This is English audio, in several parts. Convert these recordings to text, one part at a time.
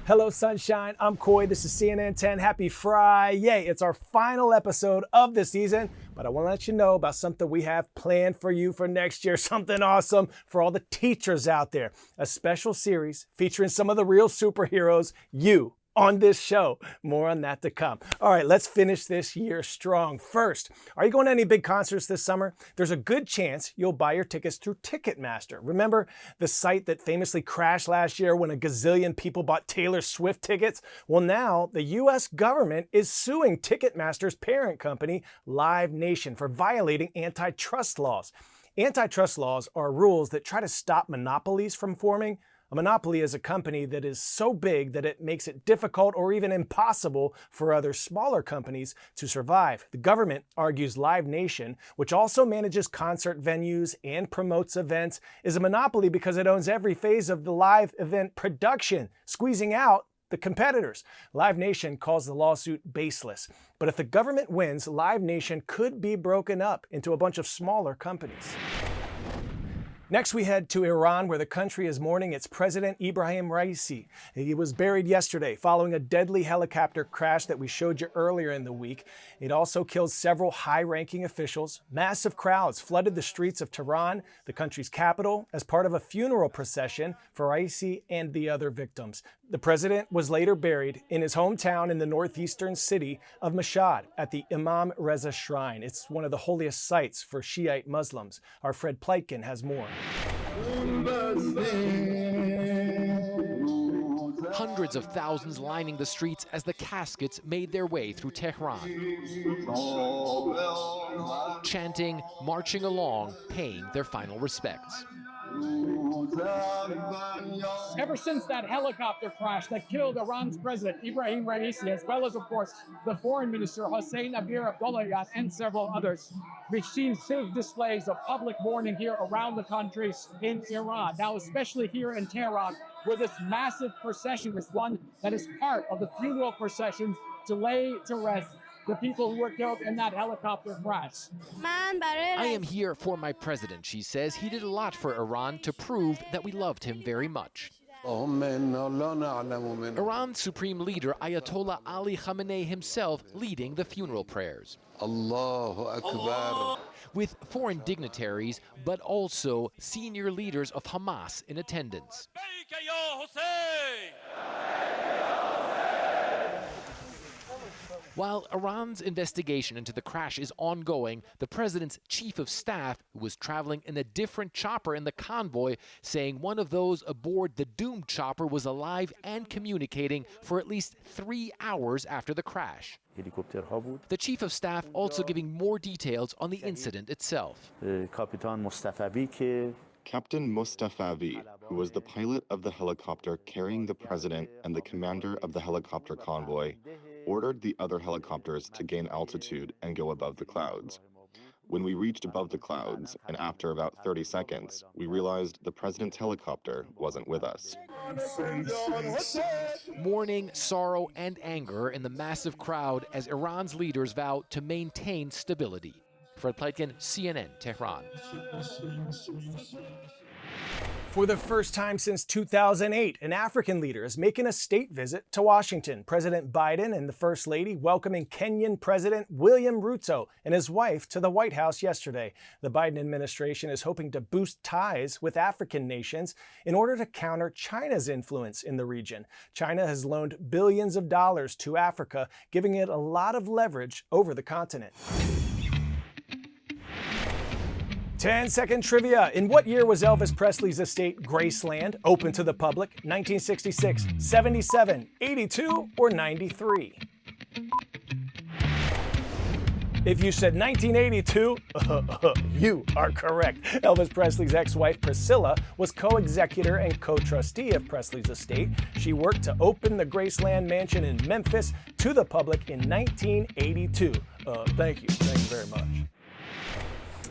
Hello, sunshine. I'm Coy. This is CNN 10. Happy Friday. It's our final episode of the season, but I want to let you know about something we have planned for you for next year. Something awesome for all the teachers out there. A special series featuring some of the real superheroes, you, on this show. More on that to come. All right, let's finish this year strong. First, are you going to any big concerts this summer? There's a good chance you'll buy your tickets through Ticketmaster. Remember the site that famously crashed last year when a gazillion people bought Taylor Swift tickets? Well, now the U.S. government is suing Ticketmaster's parent company, Live Nation, for violating antitrust laws. Antitrust laws are rules that try to stop monopolies from forming. A monopoly is a company that is so big that it makes it difficult or even impossible for other smaller companies to survive. The government argues Live Nation, which also manages concert venues and promotes events, is a monopoly because it owns every phase of the live event production, squeezing out the competitors. Live Nation calls the lawsuit baseless. But if the government wins, Live Nation could be broken up into a bunch of smaller companies. Next, we head to Iran, where the country is mourning its president, Ibrahim Raisi. He was buried yesterday following a deadly helicopter crash that we showed you earlier in the week. It also killed several high-ranking officials. Massive crowds flooded the streets of Tehran, the country's capital, as part of a funeral procession for Raisi and the other victims. The president was later buried in his hometown in the northeastern city of Mashhad at the Imam Reza Shrine. It's one of the holiest sites for Shiite Muslims. Our Fred Pleitkin has more. Hundreds of thousands lining the streets as the caskets made their way through Tehran. Chanting, marching along, paying their final respects. Ever since that helicopter crash that killed Iran's president, Ibrahim Raisi, as well as, of course, the foreign minister, Hossein Abir-Abdollahian, and several others, we've seen displays of public mourning here around the country in Iran. Now, especially here in Tehran, where this massive procession is one that is part of the funeral procession to lay to rest the people who were killed in that helicopter crash. I am here for my president, she says. He did a lot for Iran to prove that we loved him very much. Iran's supreme leader, Ayatollah Ali Khamenei himself, leading the funeral prayers. Allahu Akbar. With foreign dignitaries, but also senior leaders of Hamas in attendance. While Iran's investigation into the crash is ongoing, the president's chief of staff, who was traveling in a different chopper in the convoy, saying one of those aboard the doomed chopper was alive and communicating for at least 3 hours after the crash. The chief of staff also giving more details on the incident itself. Captain Mustafavi, who was the pilot of the helicopter carrying the president and the commander of the helicopter convoy, ordered the other helicopters to gain altitude and go above the clouds. When we reached above the clouds, and after about 30 seconds, we realized the president's helicopter wasn't with us. Mourning, sorrow, and anger in the massive crowd as Iran's leaders vow to maintain stability. Fred Pleitkin, CNN, Tehran. For the first time since 2008, an African leader is making a state visit to Washington. President Biden and the First Lady welcoming Kenyan President William Ruto and his wife to the White House yesterday. The Biden administration is hoping to boost ties with African nations in order to counter China's influence in the region. China has loaned billions of dollars to Africa, giving it a lot of leverage over the continent. 10-second trivia. In what year was Elvis Presley's estate Graceland open to the public? 1966, 77, 82, or 93? If you said 1982, you are correct. Elvis Presley's ex-wife Priscilla was co-executor and co-trustee of Presley's estate. She worked to open the Graceland mansion in Memphis to the public in 1982. Thank you very much.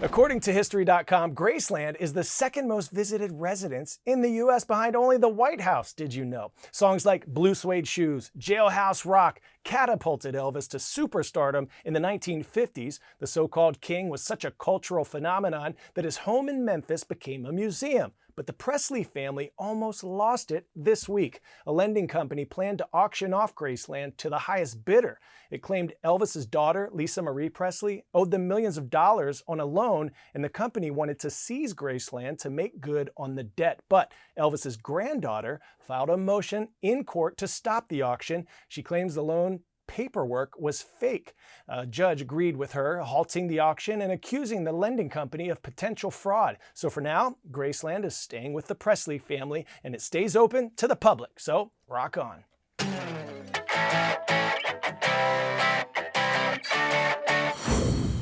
According to History.com, Graceland is the second most visited residence in the U.S. behind only the White House, did you know? Songs like Blue Suede Shoes, Jailhouse Rock catapulted Elvis to superstardom in the 1950s. The so-called king was such a cultural phenomenon that his home in Memphis became a museum. But the Presley family almost lost it this week. A lending company planned to auction off Graceland to the highest bidder. It claimed Elvis's daughter, Lisa Marie Presley, owed them millions of dollars on a loan, and the company wanted to seize Graceland to make good on the debt. But Elvis's granddaughter filed a motion in court to stop the auction. She claims the loan paperwork was fake. A judge agreed with her, halting the auction and accusing the lending company of potential fraud. So for now, Graceland is staying with the Presley family and it stays open to the public. So rock on.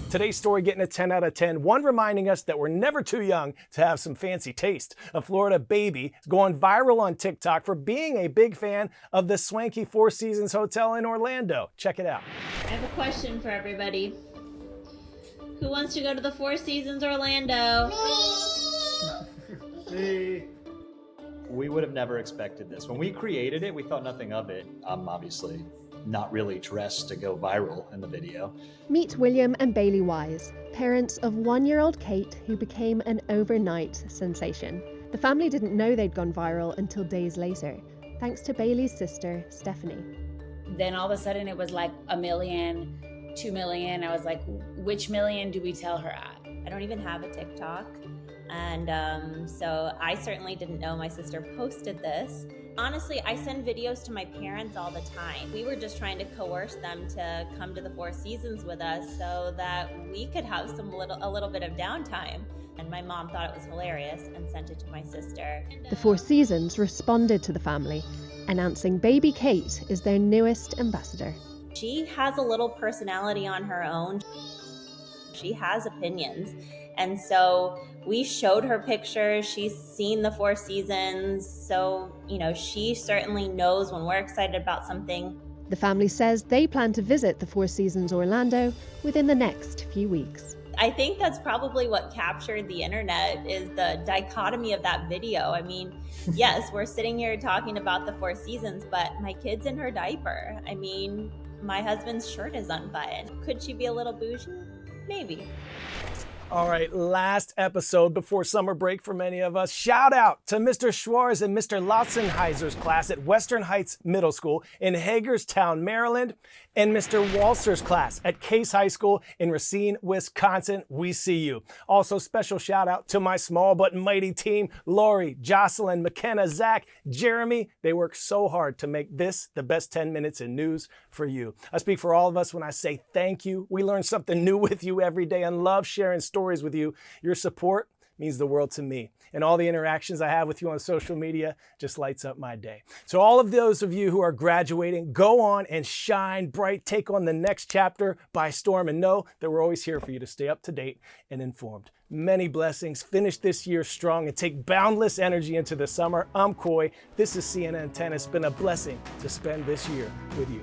Today's story getting a 10 out of 10, one reminding us that we're never too young to have some fancy taste. A Florida baby is going viral on TikTok for being a big fan of the swanky Four Seasons Hotel in Orlando. Check it out. I have a question for everybody. Who wants to go to the Four Seasons Orlando? Me. We would have never expected this. When we created it, we thought nothing of it. Obviously not really dressed to go viral in the video. Meet William and Bailey Wise, parents of 1-year-old Kate, who became an overnight sensation. The family didn't know they'd gone viral until days later, thanks to Bailey's sister, Stephanie. Then all of a sudden it was like 1 million, 2 million. I was like, which million do we tell her at? I don't even have a TikTok. And so I certainly didn't know my sister posted this. Honestly, I send videos to my parents all the time. We were just trying to coerce them to come to the Four Seasons with us so that we could have a little bit of downtime. And my mom thought it was hilarious and sent it to my sister. The Four Seasons responded to the family, announcing baby Kate is their newest ambassador. She has a little personality on her own. She has opinions. And so we showed her pictures. She's seen the Four Seasons. So, she certainly knows when we're excited about something. The family says they plan to visit the Four Seasons Orlando within the next few weeks. I think that's probably what captured the internet, is the dichotomy of that video. I mean, yes, we're sitting here talking about the Four Seasons, but my kid's in her diaper. I mean, my husband's shirt is unbuttoned. Could she be a little bougie? Maybe. All right, last episode before summer break for many of us. Shout out to Mr. Schwarz and Mr. Lotzenheiser's class at Western Heights Middle School in Hagerstown, Maryland, and Mr. Walser's class at Case High School in Racine, Wisconsin. We see you. Also, special shout out to my small but mighty team, Lori, Jocelyn, McKenna, Zach, Jeremy. They work so hard to make this the best 10 minutes in news for you. I speak for all of us when I say thank you. We learn something new with you every day and love sharing stories with you. Your support means the world to me. And all the interactions I have with you on social media just lights up my day. So all of those of you who are graduating, go on and shine bright. Take on the next chapter by storm and know that we're always here for you to stay up to date and informed. Many blessings. Finish this year strong and take boundless energy into the summer. I'm Coy. This is CNN 10. It's been a blessing to spend this year with you.